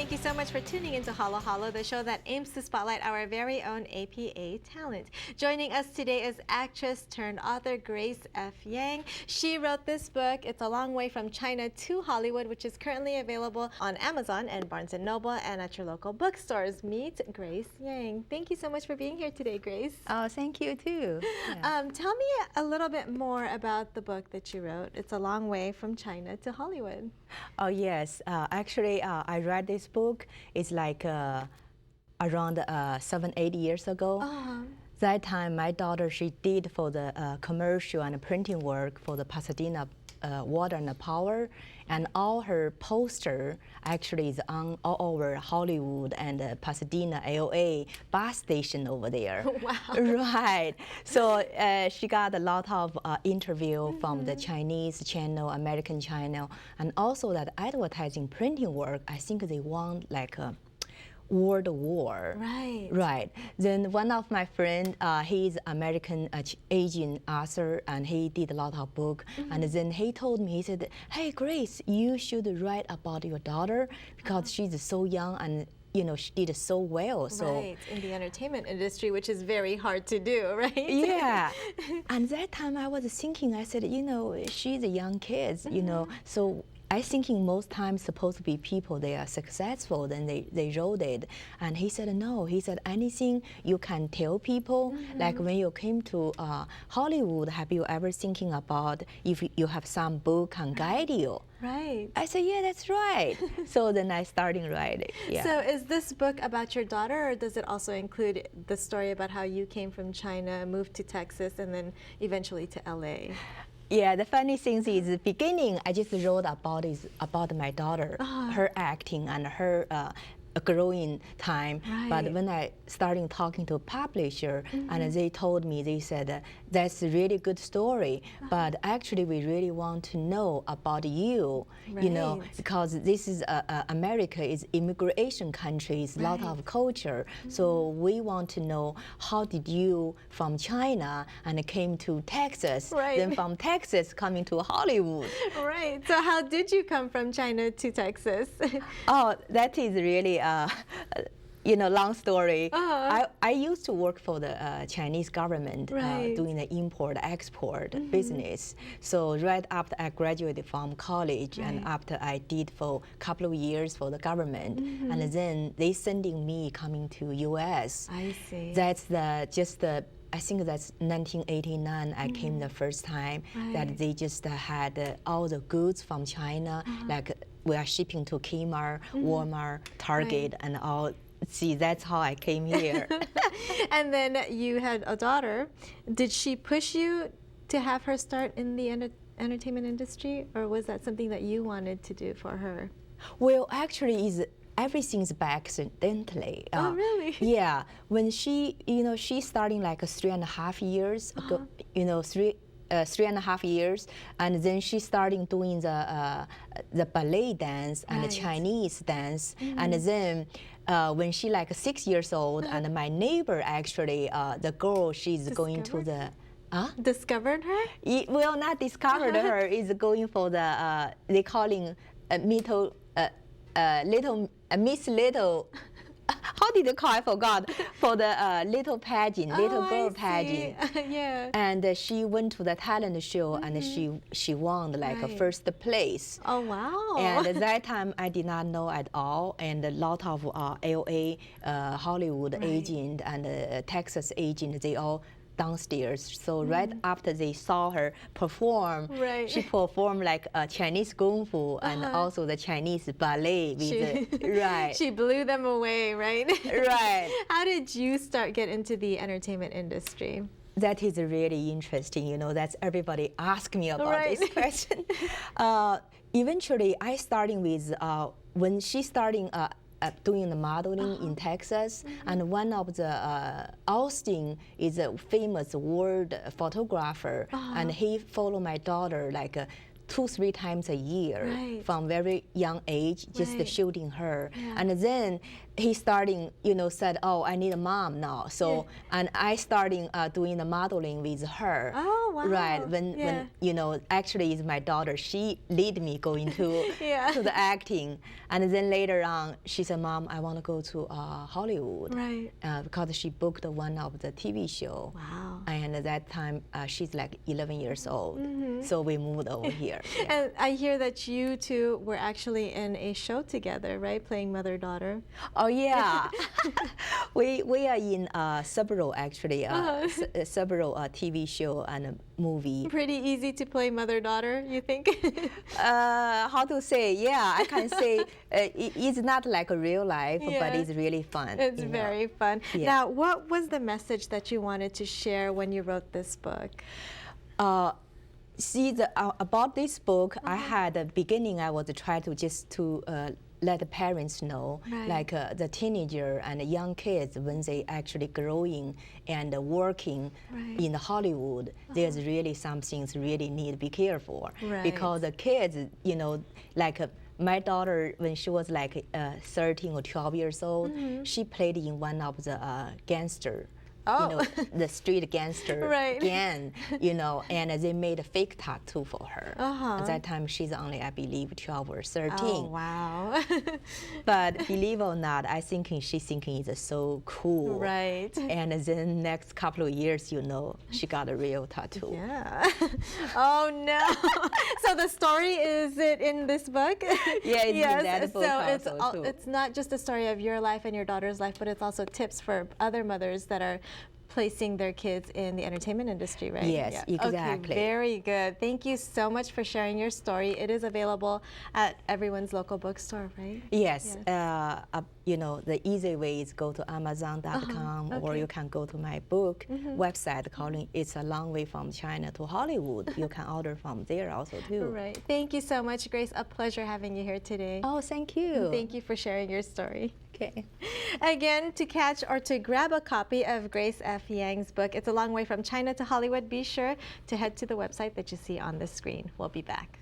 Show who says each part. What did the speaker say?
Speaker 1: Thank you so much for tuning into Halo Halo, the show that aims to spotlight our very own APA talent. Joining us today is actress turned author Grace F. Yang. She wrote this book, It's a Long Way from China to Hollywood, which is currently available on Amazon and Barnes & Noble and at your local bookstores. Meet Grace Yang. Thank you so much for being here today, Grace.
Speaker 2: Oh, thank you too.
Speaker 1: Yeah. Tell me a little bit more about the book that you wrote, It's a Long Way from China to Hollywood.
Speaker 2: Oh, yes. Actually, I read this book. It's like around 7-8 years ago. That time, my daughter, she did for the commercial and printing work for the Pasadena Water and Power, and all her poster actually is on all over Hollywood and Pasadena AOA bus station over there.
Speaker 1: Wow.
Speaker 2: Right. So she got a lot of interview from the Chinese channel, American channel, and also that advertising printing work. I think they want like a World War.
Speaker 1: Right.
Speaker 2: Right. Then one of my friend, he's American Asian author, and he did a lot of book. And then he told me, he said, "Hey, Grace, you should write about your daughter because she's so young and she did so well." So
Speaker 1: right, in the entertainment industry, which is very hard to do, right?
Speaker 2: Yeah. And that time I was thinking, I said, she's a young kid, so I thinking most times supposed to be people, they are successful, then they wrote it. And he said, no, he said, anything you can tell people, like when you came to Hollywood, have you ever thinking about if you have some book can guide you?
Speaker 1: Right.
Speaker 2: I said, yeah, that's right. So then I started writing. Yeah.
Speaker 1: So is this book about your daughter, or does it also include the story about how you came from China, moved to Texas, and then eventually to LA?
Speaker 2: Yeah, the funny thing is, the beginning I just wrote about my daughter, her acting and her growing time.
Speaker 1: Right.
Speaker 2: But when I started talking to a publisher, and they told me, they said, that's a really good story, but actually we really want to know about you, because this is America is immigration country, it's a lot of culture. So we want to know how did you from China and came to Texas, then from Texas coming to Hollywood.
Speaker 1: Right. So how did you come from China to Texas?
Speaker 2: Oh, that is really long story. I used to work for the Chinese government doing the import-export business. So right after I graduated from college and after I did for a couple of years for the government, and then they sending me coming to U.S.
Speaker 1: I see.
Speaker 2: That's I think that's 1989 I came the first time that they just had all the goods from China, like we are shipping to Kmart, Walmart, Target, and all. See, that's how I came here.
Speaker 1: And then you had a daughter. Did she push you to have her start in the entertainment industry, or was that something that you wanted to do for her?
Speaker 2: Well, actually, everything's by accidentally.
Speaker 1: Oh, really?
Speaker 2: Yeah. When she's starting like 3.5 years ago, 3.5 years, and then she's starting doing the ballet dance and the Chinese dance, and then when she like 6 years old, and my neighbor actually, the girl, she's going to the.
Speaker 1: Discovered her?
Speaker 2: Well, not discovered her. Is going for the they calling Miss Little. How did they call? I forgot. For the little pageant, little girl pageant.
Speaker 1: Yeah.
Speaker 2: And she went to the talent show, and she won like a first place.
Speaker 1: Oh, wow.
Speaker 2: And at that time I did not know at all, and a lot of AOA Hollywood agent and Texas agent, they all downstairs. So right after they saw her perform, she performed like a Chinese Kung Fu and also the Chinese ballet.
Speaker 1: She blew them away, right?
Speaker 2: Right.
Speaker 1: How did you get into the entertainment industry?
Speaker 2: That is really interesting. That's everybody ask me about this question. Eventually, I starting with when she starting doing the modeling in Texas, and one of the Austin is a famous world photographer, and he followed my daughter like 2-3 times a year
Speaker 1: Right.
Speaker 2: from very young age, just
Speaker 1: Right.
Speaker 2: shooting her.
Speaker 1: Yeah.
Speaker 2: And then he starting, said, oh, I need a mom now. So,
Speaker 1: Yeah.
Speaker 2: and I starting doing the modeling with her.
Speaker 1: Oh, wow.
Speaker 2: Right,
Speaker 1: Yeah.
Speaker 2: when, actually is my daughter, she lead me going to,
Speaker 1: Yeah.
Speaker 2: to the acting. And then later on, she said, Mom, I want to go to Hollywood.
Speaker 1: Right.
Speaker 2: Because she booked one of the TV show.
Speaker 1: Wow.
Speaker 2: And at that time, she's like 11 years old. So we moved over here. Yeah.
Speaker 1: And I hear that you two were actually in a show together, right? Playing mother-daughter.
Speaker 2: Oh yeah, we are in several actually several TV show and movie.
Speaker 1: Pretty easy to play mother-daughter, you think?
Speaker 2: How to say? Yeah, I can say it's not like a real life,
Speaker 1: Yeah.
Speaker 2: but it's really fun.
Speaker 1: It's very fun.
Speaker 2: Yeah.
Speaker 1: Now, what was the message that you wanted to share when you wrote this book?
Speaker 2: See, about this book, I had a beginning. I was trying to just to let the parents know,
Speaker 1: Right.
Speaker 2: like the teenager and the young kids, when they actually growing and working
Speaker 1: Right.
Speaker 2: in Hollywood, there's really some things really need to be careful.
Speaker 1: Right.
Speaker 2: Because the kids, like my daughter, when she was like 13 or 12 years old, she played in one of the gangster.
Speaker 1: Oh.
Speaker 2: The street gangster
Speaker 1: Right.
Speaker 2: gang, and they made a fake tattoo for her. At that time, she's only, I believe, 12 or 13.
Speaker 1: Oh, wow.
Speaker 2: But believe it or not, she's thinking it's so cool.
Speaker 1: Right.
Speaker 2: And then next couple of years, she got a real tattoo.
Speaker 1: Yeah. Oh, no. So the story, is it in this book?
Speaker 2: Yeah, it's
Speaker 1: yes.
Speaker 2: in that book
Speaker 1: So
Speaker 2: also, too.
Speaker 1: it's not just a story of your life and your daughter's life, but it's also tips for other mothers that are placing their kids in the entertainment industry, right?
Speaker 2: Yes, exactly.
Speaker 1: Okay, very good. Thank you so much for sharing your story. It is available at everyone's local bookstore, right?
Speaker 2: Yes. The easy way is go to Amazon.com, or
Speaker 1: Okay.
Speaker 2: you can go to my book website calling It's a Long Way from China to Hollywood. You can order from there also too.
Speaker 1: Right. Thank you so much, Grace. A pleasure having you here today.
Speaker 2: Oh, thank you.
Speaker 1: Thank you for sharing your story.
Speaker 2: Okay.
Speaker 1: Again, to catch or to grab a copy of Grace F. Yang's book, It's a Long Way from China to Hollywood, be sure to head to the website that you see on the screen. We'll be back.